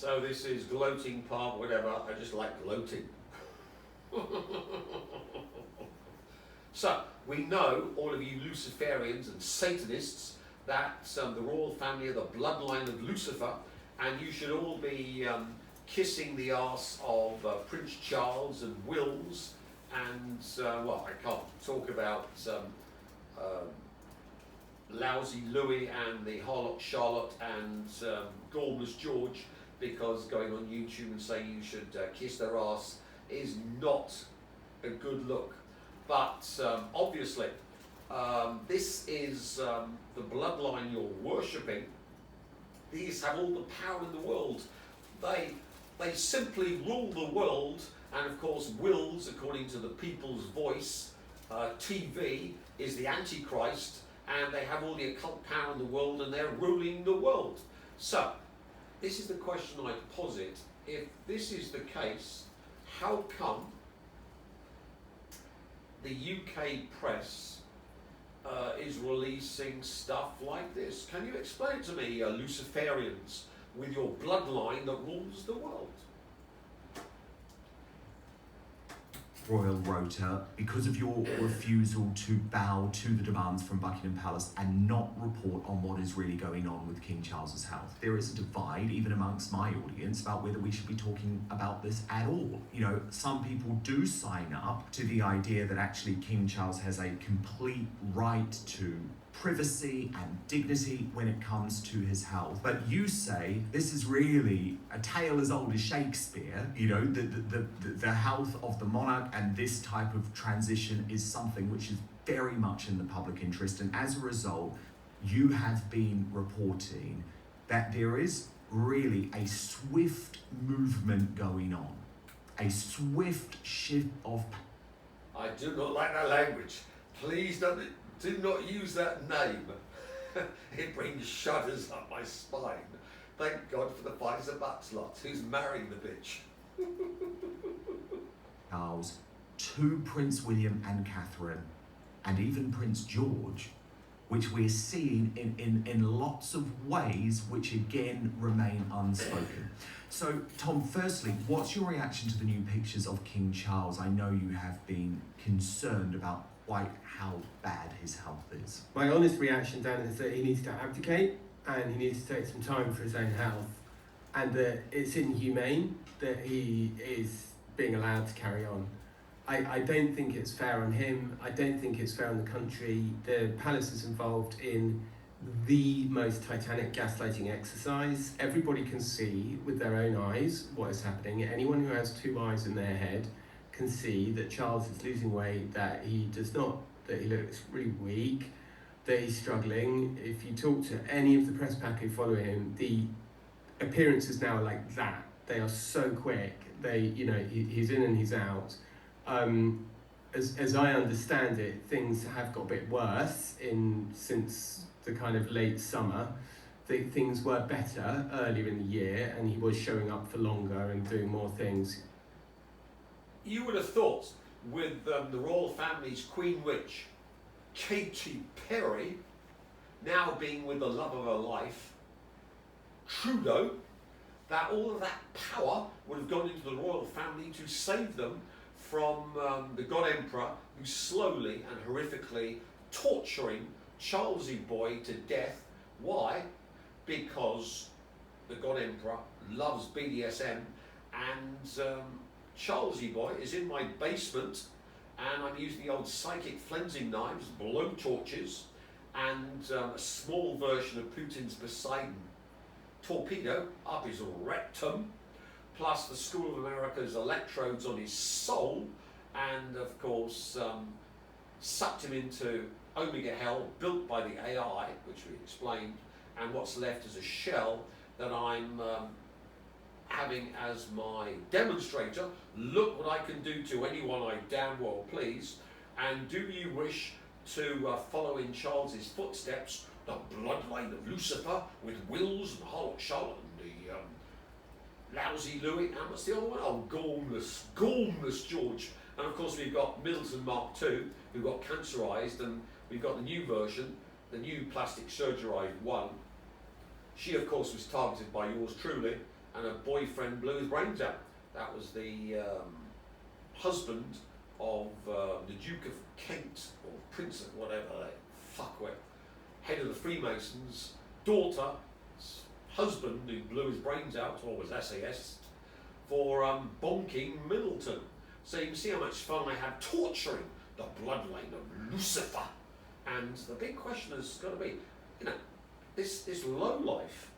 So this is gloating part, whatever. I just like gloating. So we know, all of you Luciferians and Satanists, that the royal family are the bloodline of Lucifer, and you should all be kissing the arse of Prince Charles and Wills, and well, I can't talk about lousy Louis and the harlot Charlotte and Gormless George, because going on YouTube and saying you should kiss their arse is not a good look. But obviously, this is the bloodline you're worshipping. These have all the power in the world. They simply rule the world, and of course, Wills, according to the People's Voice, TV, is the Antichrist, and they have all the occult power in the world, and they're ruling the world. So, this is the question I posit. If this is the case, how come the UK press is releasing stuff like this? Can you explain it to me, Luciferians, with your bloodline that rules the world? Royal Rota, because of your refusal to bow to the demands from Buckingham Palace and not report on what is really going on with King Charles's health. There is a divide, even amongst my audience, about whether we should be talking about this at all. You know, some people do sign up to the idea that actually King Charles has a complete right to privacy and dignity when it comes to his health. But you say this is really a tale as old as Shakespeare. You know, the health of the monarch and this type of transition is something which is very much in the public interest. And as a result, you have been reporting that there is really a swift movement going on, a swift shift of... I do not like that language. Please do not use that name. It brings shudders up my spine. Thank God for the Pfizer Butslot, who's marrying the bitch. Charles to Prince William and Catherine, and even Prince George, which we're seeing in lots of ways which again remain unspoken. So, Tom, firstly, what's your reaction to the new pictures of King Charles? I know you have been concerned about quite how bad his health is. My honest reaction, Dan, is that he needs to abdicate and he needs to take some time for his own health, and that it's inhumane that he is being allowed to carry on. I don't think it's fair on him. I don't think it's fair on the country. The palace is involved in the most titanic gaslighting exercise. Everybody can see with their own eyes what is happening. Anyone who has two eyes in their head can see that Charles is losing weight, that he looks really weak, that he's struggling. If you talk to any of the press pack who follow him, the appearances now are like that. They are so quick. He's in and he's out. As I understand it, things have got a bit worse since the kind of late summer. Things were better earlier in the year, and he was showing up for longer and doing more things. You would have thought, with the royal family's Queen Witch, Katy Perry, now being with the love of her life, Trudeau, that all of that power would have gone into the royal family to save them from the God Emperor, who's slowly and horrifically torturing Charlesy boy to death. Why? Because the God Emperor loves BDSM, and Charlesy boy is in my basement, and I'm using the old psychic flensing knives, blow torches, and a small version of Putin's Poseidon torpedo up his rectum, plus the School of America's electrodes on his soul, and of course sucked him into Omega Hell, built by the AI, which we explained, and what's left is a shell that I'm having as my demonstrator. Look what I can do to anyone I damn well please. And do you wish to follow in Charles's footsteps, the bloodline of Lucifer, with Wills and Harlot Charlotte and the lousy Louis, and what's the other one? Oh, Gormless George. And of course we've got Middleton Mark II, who got cancerised, and we've got the new version, the new plastic surgerised one. She of course was targeted by yours truly, and her boyfriend blew his brains out. That was the husband of the Duke of Kent, or Prince of whatever they fuckwit, head of the Freemasons, daughter, husband who blew his brains out, or was SAS, for bonking Middleton. So you can see how much fun I have torturing the bloodline of Lucifer. And the big question has got to be, you know, this low-life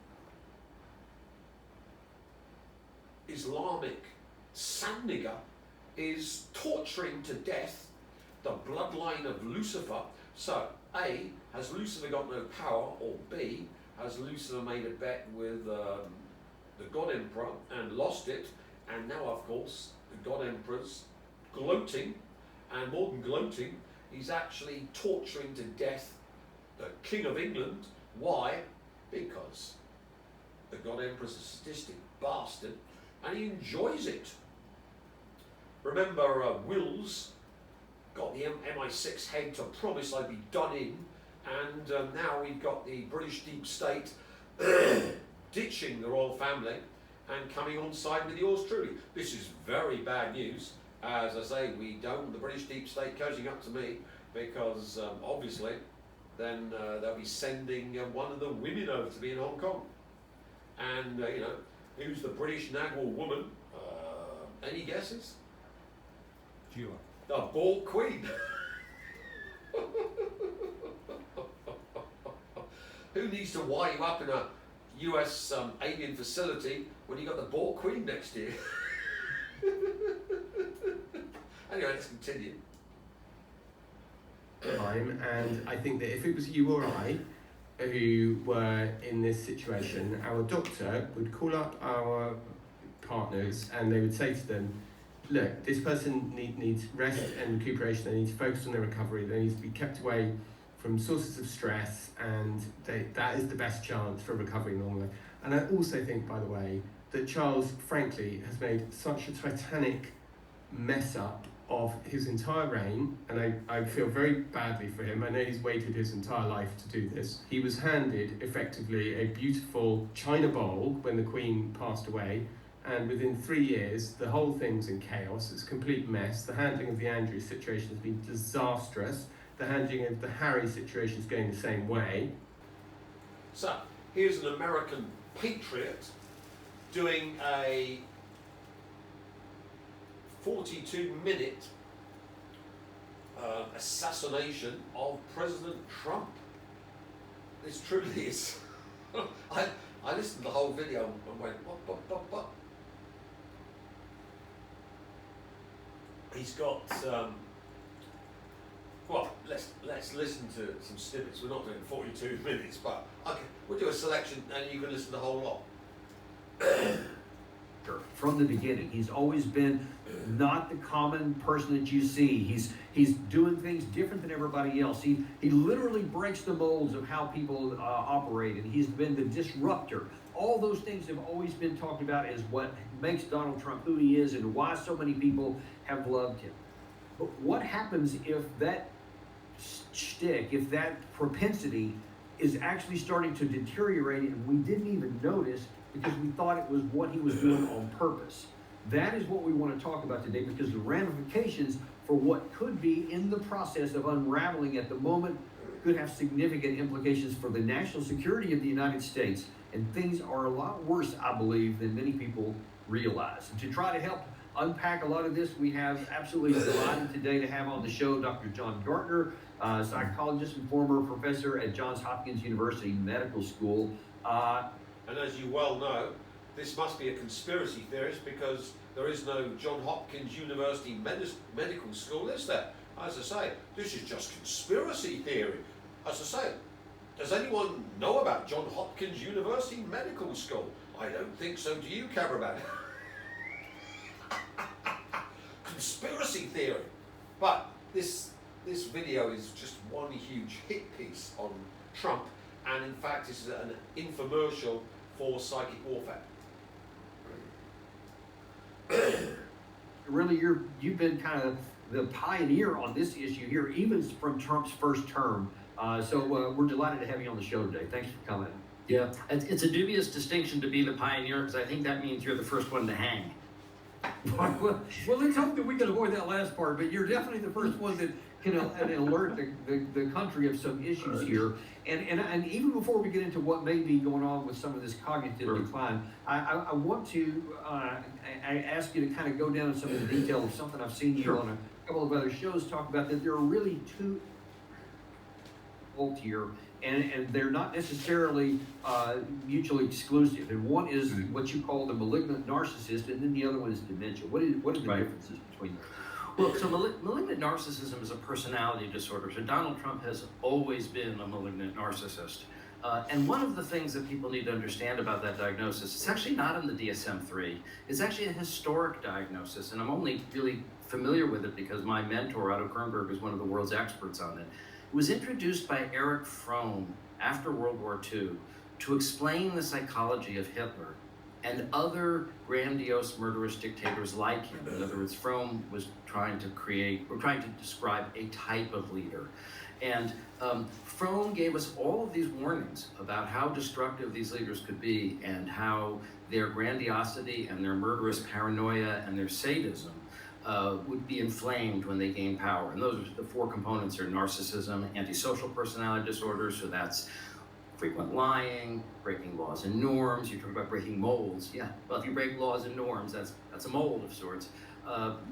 Islamic sand nigger is torturing to death the bloodline of Lucifer. So, A, has Lucifer got no power, or B, has Lucifer made a bet with the God Emperor and lost it, and now, of course, the God Emperor's gloating, and more than gloating, he's actually torturing to death the King of England. Why? Because the God Emperor's a sadistic bastard, and he enjoys it. Remember, Wills got the MI6 head to promise I'd be done in, and now we've got the British deep state ditching the royal family and coming on side with yours truly. This is very bad news. As I say, we don't want the British deep state cozying up to me, because obviously then they'll be sending one of the women over to be in Hong Kong. And, you know, who's the British Nagwal woman? Any guesses? Dua. The bald queen. Who needs to wire you up in a US alien facility when you got the bald queen next to you? Anyway, let's continue. Time, and I think that if it was you or I who were in this situation, our doctor would call up our partners and they would say to them, look, this person needs rest and recuperation, they need to focus on their recovery, they need to be kept away from sources of stress, and that is the best chance for recovering normally. And I also think, by the way, that Charles, frankly, has made such a titanic mess up of his entire reign, and I feel very badly for him. I know he's waited his entire life to do this. He was handed, effectively, a beautiful china bowl when the Queen passed away, and within 3 years, the whole thing's in chaos. It's a complete mess. The handling of the Andrew situation has been disastrous. The handling of the Harry situation is going the same way. So, here's an American patriot doing a 42-minute assassination of President Trump. This truly is. I listened to the whole video and went, what? He's got, well, let's listen to some snippets. We're not doing 42 minutes, but okay, we'll do a selection and you can listen to the whole lot. From the beginning, he's always been not the common person that you see. He's doing things different than everybody else. He literally breaks the molds of how people operate, and he's been the disruptor. All those things have always been talked about as what makes Donald Trump who he is and why so many people have loved him. But what happens if that shtick, if that propensity is actually starting to deteriorate and we didn't even notice because we thought it was what he was doing on purpose? That is what we want to talk about today, because the ramifications for what could be in the process of unraveling at the moment could have significant implications for the national security of the United States. And things are a lot worse, I believe, than many people realize. And to try to help unpack a lot of this, we have absolutely delighted today to have on the show Dr. John Gartner, psychologist and former professor at Johns Hopkins University Medical School. And as you well know, this must be a conspiracy theorist, because there is no Johns Hopkins University Medical School, is there? As I say, this is just conspiracy theory. As I say, does anyone know about Johns Hopkins University Medical School? I don't think so. Do you, Cameraman? Conspiracy theory. But this video is just one huge hit piece on Trump, and in fact this is an infomercial for psychic warfare. Really, you've been kind of the pioneer on this issue here, even from Trump's first term. So we're delighted to have you on the show today. Thanks for coming. Yeah, it's a dubious distinction to be the pioneer, because I think that means you're the first one to hang. Well, let's hope that we can avoid that last part, but you're definitely the first one that can alert the country of some issues here. And even before we get into what may be going on with some of this cognitive decline, I want to I ask you to kind of go down some of the detail of something I've seen you on a couple of other shows talk about, that there are really two here, and they're not necessarily mutually exclusive. And one is what you call the malignant narcissist, and then the other one is dementia. What are the differences between them? Well, so malignant narcissism is a personality disorder. So Donald Trump has always been a malignant narcissist. And one of the things that people need to understand about that diagnosis, it's actually not in the DSM-3. It's actually a historic diagnosis, and I'm only really familiar with it because my mentor, Otto Kernberg, is one of the world's experts on it. It was introduced by Erich Fromm after World War II to explain the psychology of Hitler and other grandiose murderous dictators like him. In other words, Fromm was trying to describe a type of leader. And Fromm gave us all of these warnings about how destructive these leaders could be, and how their grandiosity and their murderous paranoia and their sadism would be inflamed when they gain power. And those are the four components: are narcissism, antisocial personality disorders, so that's frequent lying, breaking laws and norms. You talk about breaking molds. Yeah, well, if you break laws and norms, that's a mold of sorts.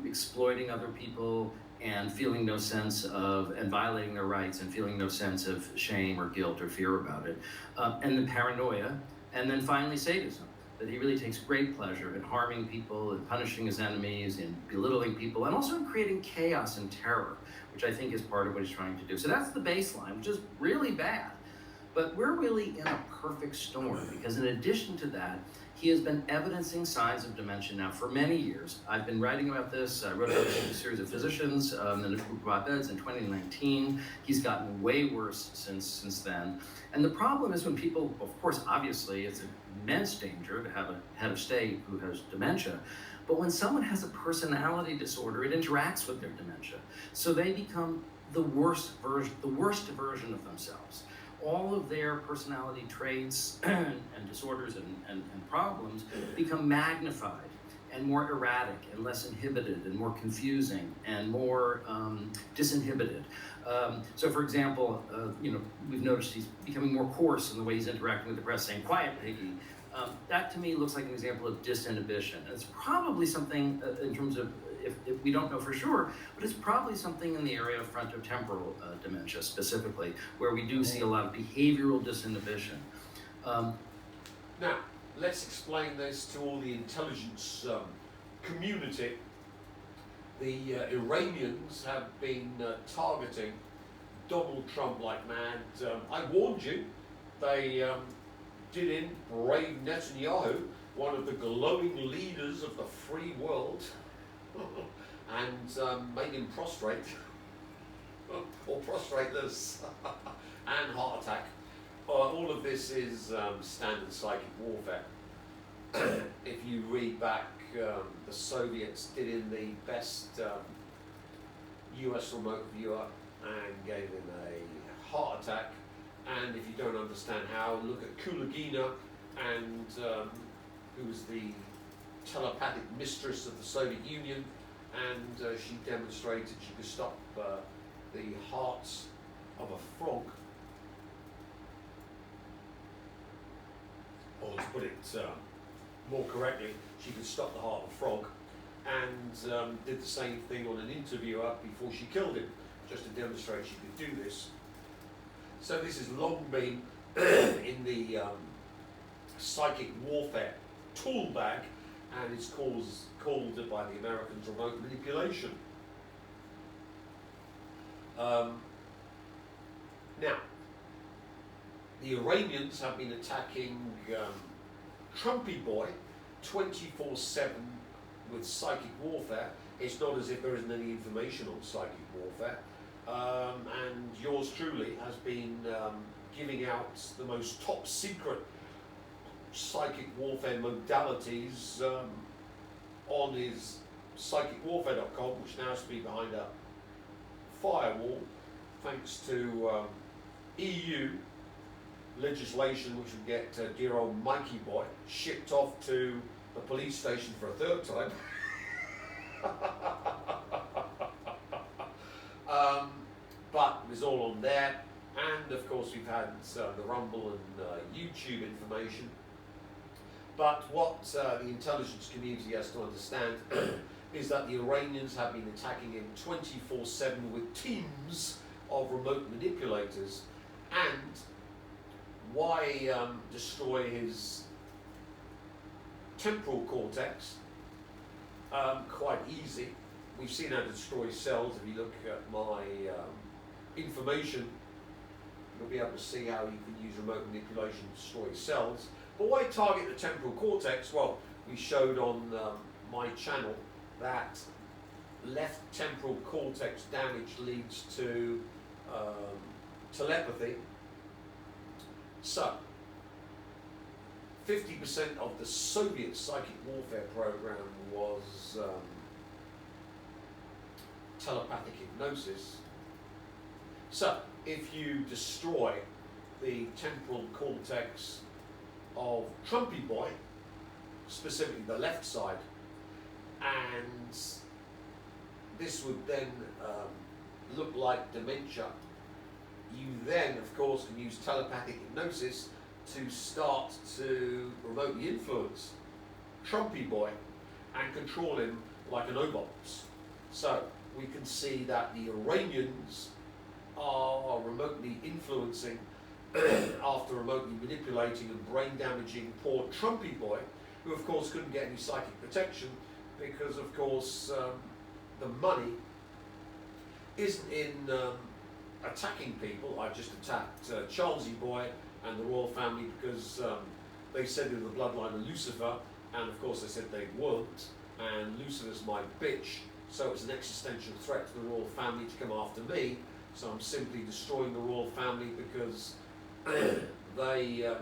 Exploiting other people and feeling no sense of, and violating their rights and feeling no sense of shame or guilt or fear about it. And then paranoia, and then finally sadism, that he really takes great pleasure in harming people and punishing his enemies and belittling people, and also in creating chaos and terror, which I think is part of what he's trying to do. So that's the baseline, which is really bad. But we're really in a perfect storm, because in addition to that, he has been evidencing signs of dementia now for many years. I've been writing about this. I wrote about this in a series of physicians and a group of op-eds in 2019. He's gotten way worse since then. And the problem is when people, of course, obviously, it's an immense danger to have a head of state who has dementia. But when someone has a personality disorder, it interacts with their dementia. So they become the worst version of themselves. All of their personality traits and disorders and problems become magnified and more erratic and less inhibited and more confusing and more disinhibited. So for example, we've noticed he's becoming more coarse in the way he's interacting with the press, saying, "Quiet, piggy." That to me looks like an example of disinhibition. And it's probably something in terms of, if we don't know for sure, but it's probably something in the area of frontotemporal dementia specifically, where we do see a lot of behavioral disinhibition. Now, let's explain this to all the intelligence community. The Iranians have been targeting Donald Trump like mad. I warned you. They did in brave Netanyahu, one of the glowing leaders of the free world, and made him prostrate, or prostrateless, and heart attack. All of this is standard psychic warfare. If you read back, the Soviets did in the best US remote viewer and gave him a heart attack. And if you don't understand how, look at Kulagina, and who was the telepathic mistress of the Soviet Union, and she demonstrated she could stop the hearts of a frog. Or to put it more correctly, she could stop the heart of a frog, and did the same thing on an interviewer before she killed him, just to demonstrate she could do this. So this has long been in the psychic warfare tool bag, and it's called by the Americans remote manipulation. Now, the Iranians have been attacking Trumpy Boy 24/7 with psychic warfare. It's not as if there isn't any information on psychic warfare. And yours truly has been giving out the most top secret psychic warfare modalities on his psychicwarfare.com, which now has to be behind a firewall thanks to EU legislation which would get dear old Mikey Boy shipped off to the police station for a third time. But it was all on there, and of course we've had the Rumble and YouTube information. But what the intelligence community has to understand is that the Iranians have been attacking him 24/7 with teams of remote manipulators. And why destroy his temporal cortex? Quite easy. We've seen how to destroy cells. If you look at my information, you'll be able to see how you can use remote manipulation to destroy cells. But why target the temporal cortex? Well, we showed on my channel that left temporal cortex damage leads to telepathy. So, 50% of the Soviet psychic warfare program was telepathic hypnosis. So, if you destroy the temporal cortex of Trumpy Boy, specifically the left side, and this would then look like dementia, you then, of course, can use telepathic hypnosis to start to remotely influence Trumpy Boy and control him like an Obops. So we can see that the Iranians are remotely influencing after remotely manipulating and brain damaging poor Trumpy Boy, who of course couldn't get any psychic protection because of course the money isn't in attacking people. I just attacked Charlesy Boy and the royal family because they said they were the bloodline of Lucifer, and of course they said they weren't, and Lucifer's my bitch, so it's an existential threat to the royal family to come after me. So I'm simply destroying the royal family because they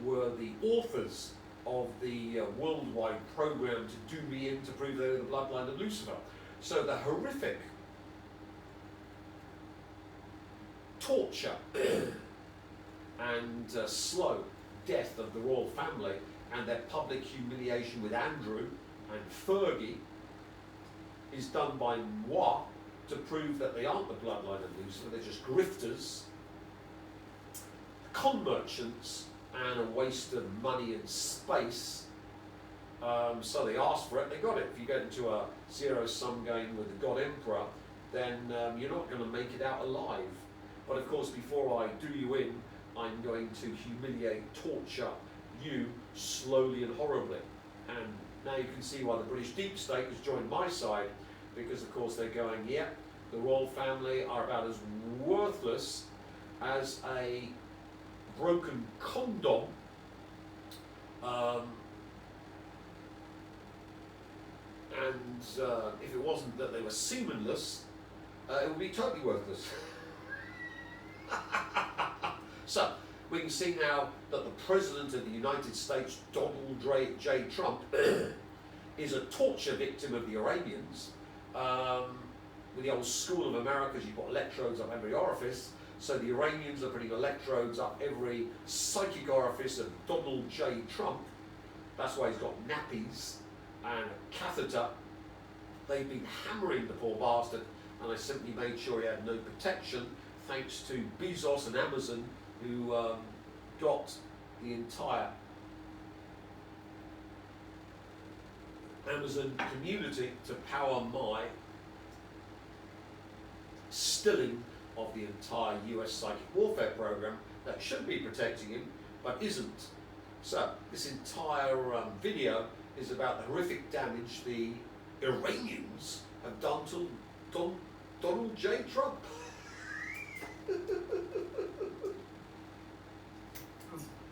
were the authors of the worldwide program to do me in to prove they were the bloodline of Lucifer. So the horrific torture and slow death of the royal family and their public humiliation with Andrew and Fergie is done by moi to prove that they aren't the bloodline of Lucifer, they're just grifters, con merchants, and a waste of money and space. So they asked for it, they got it. If you get into a zero-sum game with the God Emperor, then you're not going to make it out alive. But of course, before I do you in, I'm going to humiliate, torture you slowly and horribly. And now you can see why the British deep state has joined my side, because of course they're going, yeah, the royal family are about as worthless as a broken condom. And if it wasn't that they were semenless, it would be totally worthless. So, we can see now that the President of the United States, Donald J. Trump, is a torture victim of the Iranians. With the old school of Americas, you put electrodes up every orifice, so the Iranians are putting electrodes up every psychic orifice of Donald J. Trump. That's why he's got nappies and a catheter. They've been hammering the poor bastard, and I simply made sure he had no protection, thanks to Bezos and Amazon, who got the entire Amazon community to power my stilling of the entire US psychic warfare program that should be protecting him, but isn't. So this entire video is about the horrific damage the Iranians have done to Donald J. Trump.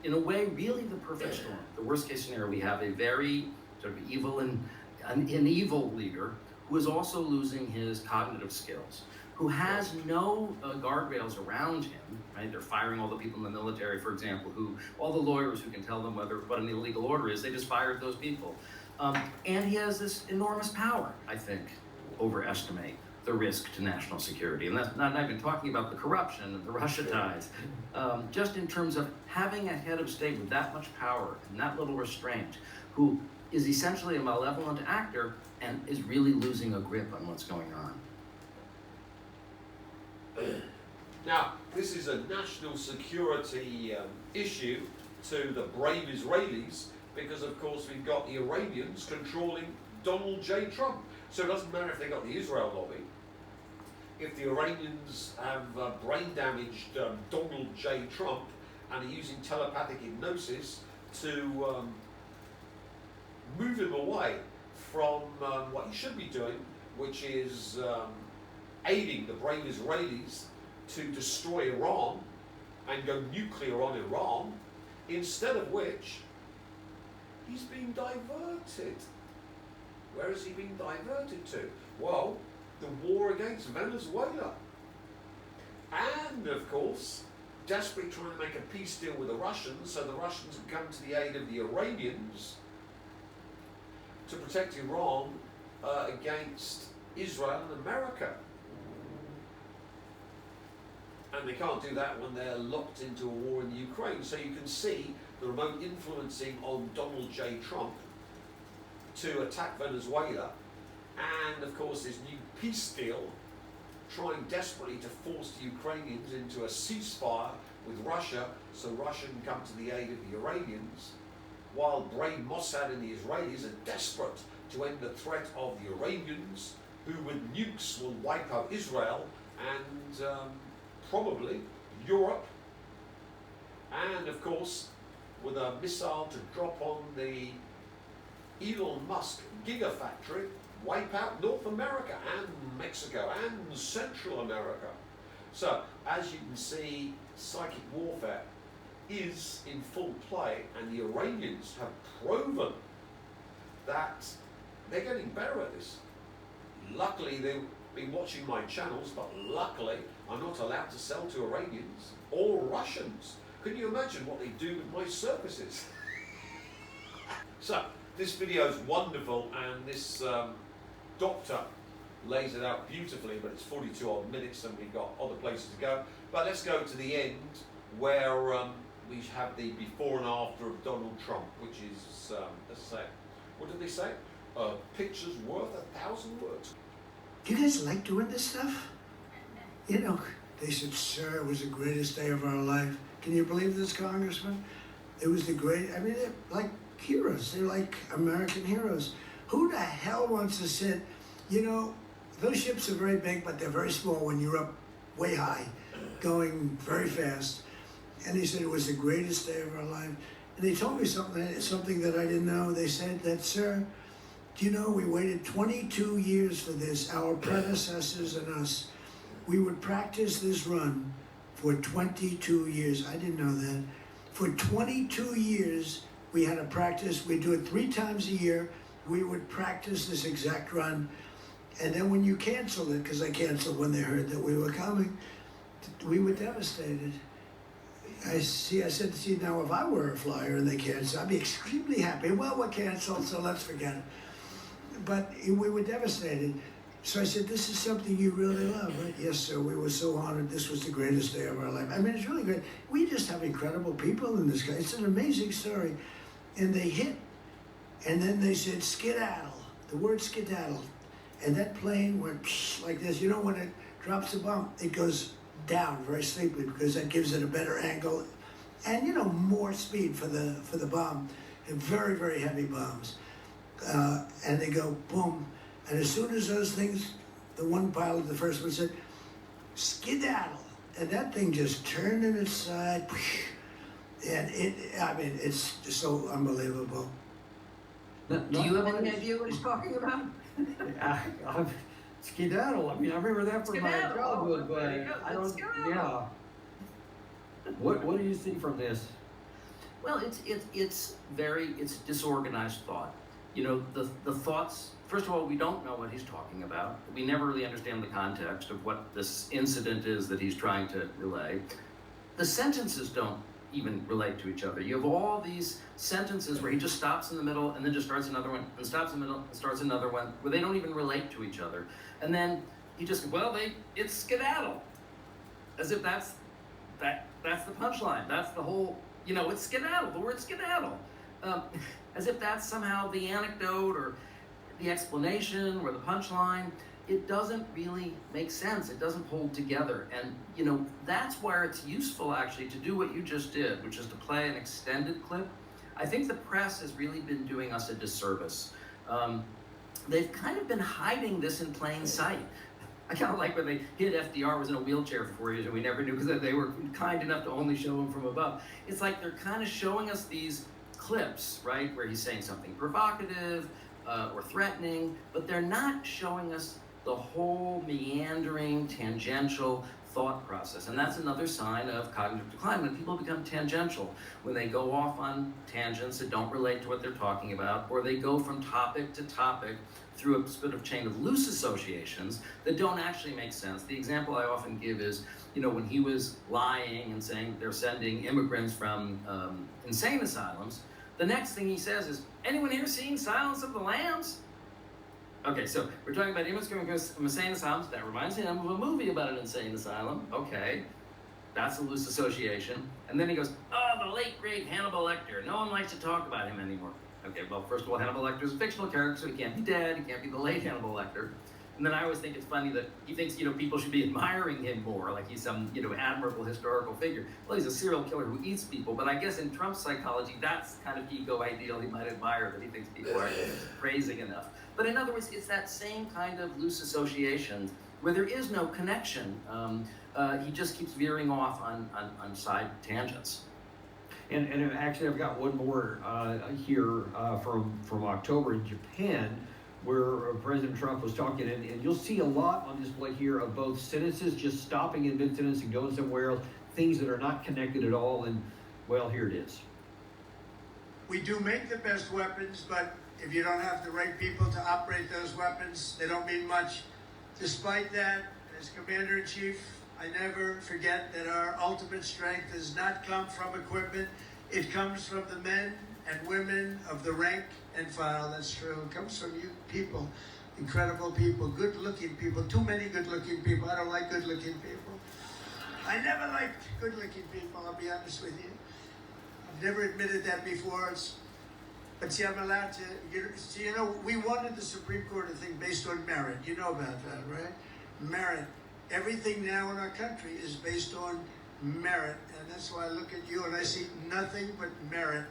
In a way, really the perfect storm. The worst case scenario, we have a very sort of evil and an evil leader who is also losing his cognitive skills, who has no guardrails around him, right? They're firing all the people in the military, for example, all the lawyers who can tell them what an illegal order is, they just fired those people. And he has this enormous power, I think, overestimate. the risk to national security. And that's not even talking about the corruption and the Russia ties. Just in terms of having a head of state with that much power and that little restraint, who is essentially a malevolent actor and is really losing a grip on what's going on. Now, this is a national security issue to the brave Israelis because, of course, we've got the Iranians controlling Donald J. Trump. So it doesn't matter if they got the Israel lobby. If the Iranians have brain damaged Donald J. Trump and are using telepathic hypnosis to move him away from what he should be doing, which is aiding the brave Israelis to destroy Iran and go nuclear on Iran, instead of which he's being diverted. Where is he being diverted to? Well, the war against Venezuela. And, of course, desperately trying to make a peace deal with the Russians so the Russians can come to the aid of the Iranians to protect Iran against Israel and America. And they can't do that when they're locked into a war in Ukraine. So you can see the remote influencing on Donald J. Trump to attack Venezuela, and of course this new peace deal trying desperately to force the Ukrainians into a ceasefire with Russia so Russia can come to the aid of the Iranians, while brave Mossad and the Israelis are desperate to end the threat of the Iranians, who with nukes will wipe out Israel and probably Europe, and of course with a missile to drop on the Elon Musk gigafactory, wipe out North America and Mexico and Central America. So, as you can see, psychic warfare is in full play, and the Iranians have proven that they're getting better at this. Luckily, they've been watching my channels, but luckily, I'm not allowed to sell to Iranians or Russians. Can you imagine what they do with my services? So, this video is wonderful, and this doctor lays it out beautifully, but it's 42 odd minutes and we've got other places to go. But let's go to the end where we have the before and after of Donald Trump, which is, let's say, what did they say? A picture's worth 1,000 words. Do you guys like doing this stuff? You know, they said, sir, it was the greatest day of our life. Can you believe this, Congressman? It was the great, I mean, they're like heroes. They're like American heroes. Who the hell wants to sit, you know, those ships are very big, but they're very small when you're up way high, going very fast. And they said it was the greatest day of our life. And they told me something that I didn't know. They said that, sir, do you know, we waited 22 years for this, our predecessors and us. We would practice this run for 22 years. I didn't know that. For 22 years, we had to practice. We'd do it 3 times a year. We would practice this exact run. And then when you canceled it, because I canceled when they heard that we were coming, we were devastated. I said, see, now if I were a flyer and they canceled, I'd be extremely happy. Well, we're canceled, so let's forget it. But we were devastated. So I said, this is something you really love, right? Yes, sir, we were so honored. This was the greatest day of our life. I mean, it's really great. We just have incredible people in this guy. It's an amazing story. And they hit, and then they said, skedaddle, the word skedaddle. And that plane went like this. You know, when it drops a bomb, it goes down very sleepily because that gives it a better angle and, you know, more speed for the bomb. And very, very heavy bombs. And they go boom. And as soon as those things, the one pilot, the first one said, skedaddle. And that thing just turned in its side. And I mean, it's just so unbelievable. Do you have any idea what he's talking about? Skedaddle. I mean, I remember that from my Skedaddle. childhood, but There you go. I don't. Skedaddle. Yeah. What do you see from this? Well, it's disorganized thought. You know, the thoughts, first of all, we don't know what he's talking about. We never really understand the context of what this incident is that he's trying to relay. The sentences don't even relate to each other. You have all these sentences where he just stops in the middle and then just starts another one and stops in the middle and starts another one where they don't even relate to each other. And then he just, well, it's skedaddle. As if that's the punchline. That's the whole, it's skedaddle, the word skedaddle. As if that's somehow the anecdote or the explanation or the punchline. It doesn't really make sense. It doesn't hold together. And, that's where it's useful actually to do what you just did, which is to play an extended clip. I think the press has really been doing us a disservice. They've kind of been hiding this in plain sight. I kind of like when they hid FDR was in a wheelchair for 4 years and we never knew because they were kind enough to only show him from above. It's like they're kind of showing us these clips, right, where he's saying something provocative or threatening, but they're not showing us the whole meandering, tangential thought process. And that's another sign of cognitive decline, when people become tangential, when they go off on tangents that don't relate to what they're talking about, or they go from topic to topic through a sort of chain of loose associations that don't actually make sense. The example I often give is, when he was lying and saying they're sending immigrants from insane asylums, the next thing he says is, anyone here seen Silence of the Lambs? Okay, so we're talking about immigrants coming from insane asylums. That reminds him of a movie about an insane asylum. Okay, that's a loose association. And then he goes, oh, the late, great Hannibal Lecter. No one likes to talk about him anymore. Okay, well, first of all, Hannibal Lecter is a fictional character, so he can't be dead. He can't be the late Hannibal Lecter. And then I always think it's funny that he thinks, people should be admiring him more, like he's some, admirable historical figure. Well, he's a serial killer who eats people, but I guess in Trump's psychology, that's kind of ego ideal he might admire, that he thinks people are praising enough. But in other words, it's that same kind of loose association where there is no connection. He just keeps veering off on side tangents. And actually, I've got one more here from October in Japan, where President Trump was talking, and you'll see a lot on display here of both sentences just stopping in mid-sentence and going somewhere else, things that are not connected at all, and, well, here it is. We do make the best weapons, but if you don't have the right people to operate those weapons, they don't mean much. Despite that, as Commander-in-Chief, I never forget that our ultimate strength does not come from equipment. It comes from the men and women of the rank and file. That's true. It comes from you people, incredible people, good-looking people, too many good-looking people. I don't like good-looking people. I never liked good-looking people, I'll be honest with you. I've never admitted that before. But see, I'm allowed to, we wanted the Supreme Court to think based on merit. You know about that, right? Merit. Everything now in our country is based on merit. And that's why I look at you and I see nothing but merit.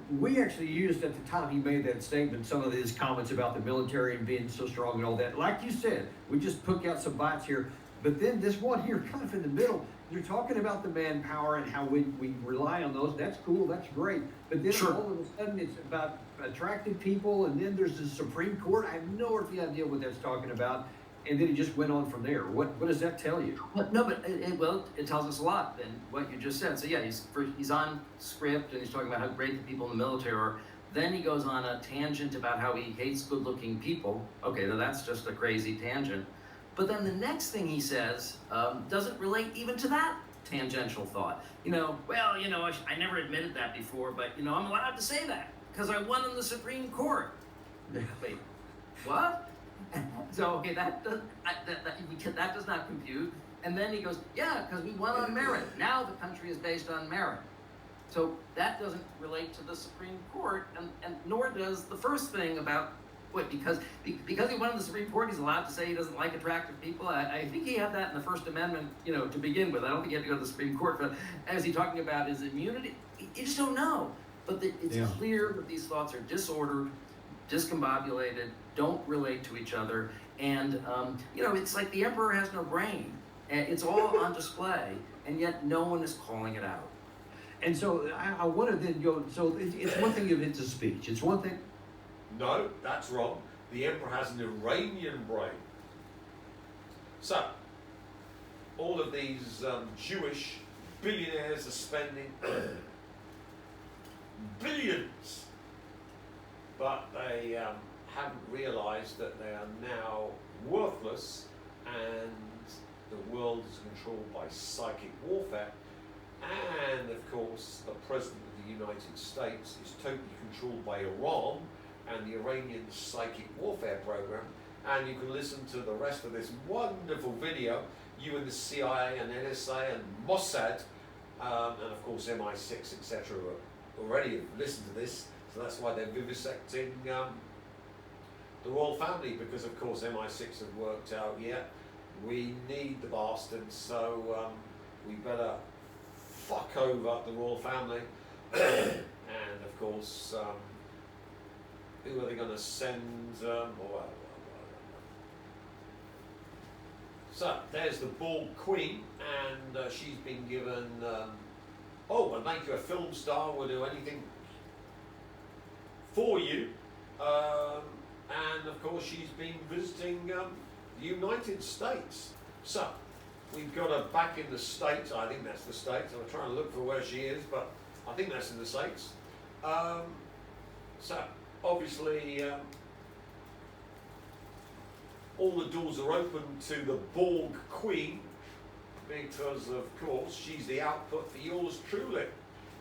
We actually used at the time he made that statement some of his comments about the military and being so strong and all that. Like you said, we just took out some bites here. But then this one here, kind of in the middle, you're talking about the manpower and how we rely on those. That's cool, that's great. But then all of a sudden it's about attractive people, and then there's the Supreme Court. I have no idea what that's talking about. And then he just went on from there. What does that tell you? It tells us a lot than what you just said. So yeah, he's on script and he's talking about how great the people in the military are. Then he goes on a tangent about how he hates good-looking people. Okay, now that's just a crazy tangent. But then the next thing he says doesn't relate even to that tangential thought. I never admitted that before, but I'm allowed to say that because I won in the Supreme Court. Wait, what? So okay, that does not compute. And then he goes, yeah, because we won on merit. Now the country is based on merit. So that doesn't relate to the Supreme Court, and nor does the first thing about because he won in the Supreme Court, he's allowed to say he doesn't like attractive people. I think he had that in the First Amendment, to begin with. I don't think he had to go to the Supreme Court, but as he talking about his immunity, you just don't know. But it's clear that these thoughts are disordered, discombobulated, don't relate to each other, and it's like the emperor has no brain. It's all on display, and yet no one is calling it out. And so I want to then go. So it's one thing if it's a speech. It's one thing. No, that's wrong. The emperor has an Iranian brain. So, all of these Jewish billionaires are spending billions, but they haven't realized that they are now worthless and the world is controlled by psychic warfare. And of course, the President of the United States is totally controlled by Iran, and the Iranian psychic warfare program. And you can listen to the rest of this wonderful video. You and the CIA and NSA and Mossad, and of course MI6, etc. already have listened to this, so that's why they're vivisecting the royal family, because of course MI6 have worked out, yeah, we need the bastards, so we better fuck over the royal family. And of course, who are they going to send? So there's the bald queen, and she's been given, we'll make you a film star, we'll do anything for you. And of course she's been visiting the United States. So we've got her back in the States. I think that's the States. I'm trying to look for where she is, but I think that's in the States. So obviously all the doors are open to the Borg Queen, because of course she's the output for yours truly.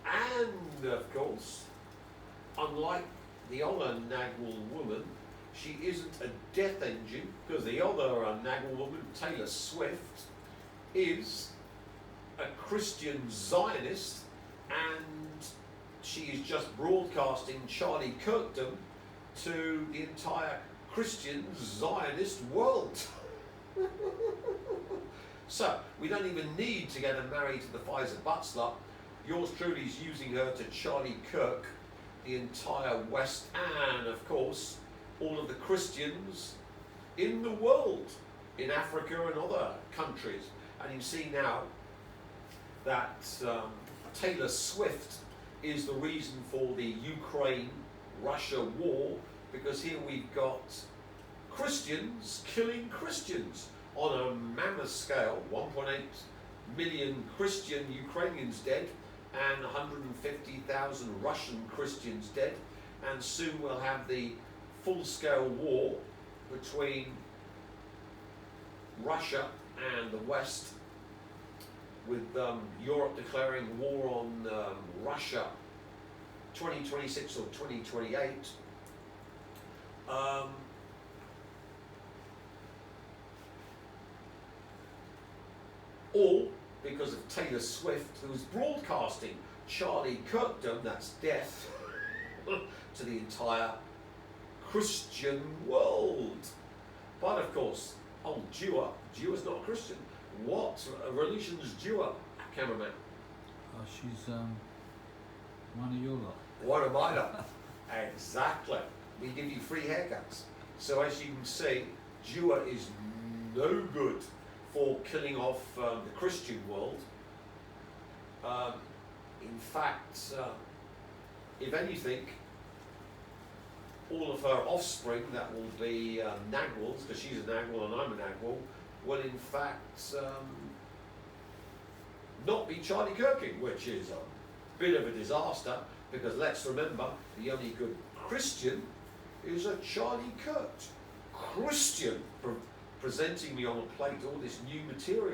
And of course, unlike the other Nagwal woman, she isn't a death engine, because the other Nagwal woman, Taylor Swift, is a Christian Zionist, and she is just broadcasting Charlie Kirkdom to the entire Christian Zionist world. So we don't even need to get her married to the Pfizer Butler. Yours truly is using her to Charlie Kirk the entire West, and of course all of the Christians in the world, in Africa and other countries. And you see now that Taylor Swift is the reason for the Ukraine-Russia war, because here we've got Christians killing Christians on a mammoth scale. 1.8 million Christian Ukrainians dead, and 150,000 Russian Christians dead, and soon we'll have the full-scale war between Russia and the West, with Europe declaring war on Russia 2026 or 2028. All because of Taylor Swift, who's broadcasting Charlie Kirkdom, that's death, to the entire Christian world. But of course, Jew is not a Christian. What religion is Jew, cameraman? She's one of your lot. One of my lot. Exactly. We give you free haircuts. So as you can see, Jew is no good for killing off the Christian world. In fact, if anything, all of her offspring that will be Nagwals, because she's a Nagwal and I'm a Nagwal, will in fact not be Charlie Kirking, which is a bit of a disaster, because let's remember, the only good Christian is a Charlie Kirk. Christian presenting me on a plate all this new material.